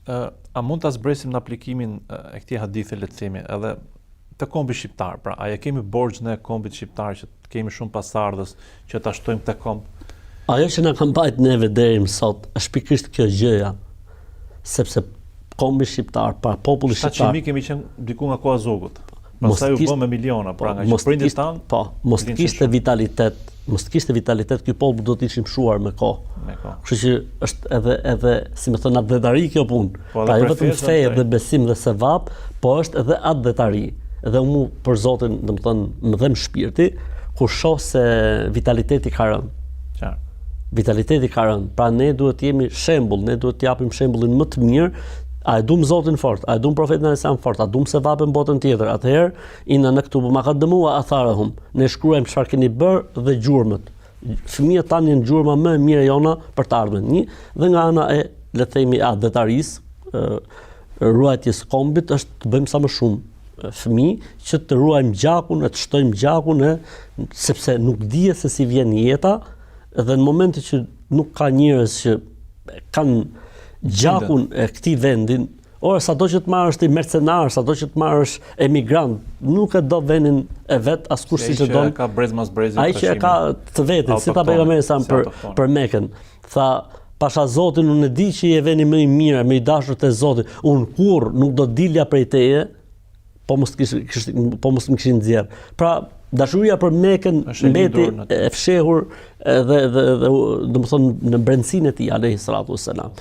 A mund ta zbresim në aplikimin e këtij hadithi le të themi edhe të kombit shqiptar, pra a kemi borxh në kombit shqiptar që të kemi shumë pasardhës që ta shtojmë te komb? Ajo që na ka mbajt neve deri më sot është pikërisht kjo gjëja, sepse kombi shqiptar, pra populli shqiptar. 700.000 kemi qenë diku nga koha Zogut. Pastaj u bë me miliona, pra nga që prindit tan. Po, mos kishte vitalitet ky popull do të ishim mshuar me kohë. Kështu që është edhe si më thon atdhetari kjo punë. Pra jo vetëm fe dhe besim dhe sevap, po është edhe atdhetari. Edhe unë për Zotin, domethënë, më dhem shpirti kur shoh se vitaliteti ka rënë. Qartë. Vitaliteti ka rënë. Pra ne duhet të jemi shembull, ne duhet të japim shembullin më të mirë. A e dum Zotin fort, a e dum profetin Alaihissalam fort, a dum se vapën botën tjetër. Atëherë, inna naktubu ma qaddamua atharahum. Ne shkruajmë çfarë keni bërë dhe gjurmët. Fëmijët tanë janë gjurma më e mirë jona për të ardhmen. Dhe nga ana e, le të themi, atdhetarisë, ruajtjes kombit është të bëjmë sa më shumë fëmijë që të ruajmë gjakun, të shtojmë gjakun, sepse nuk dihet se si vjen jeta dhe në momentin që nuk ka njerëz që kanë gjakun e këtij vendin, ora sado që të marrësh ti mercenar, sado që të marrësh emigrant, nuk e do vendin e vet askush siç e don. Ai që ka brezmas brezit. Ai që ka të vetin, si ta pejgamberi sa për Mekën. Tha, pasha Zotin, unë e di që je veni më i mirë, më i dashur te Zoti. Unë kurr nuk do dilja prej teje, po mos më kishin nxjerr. Pra dashuria për Mekën mbeti e fshehur dhe domethënë në brendësinë e tij alayhi salatu wassalam.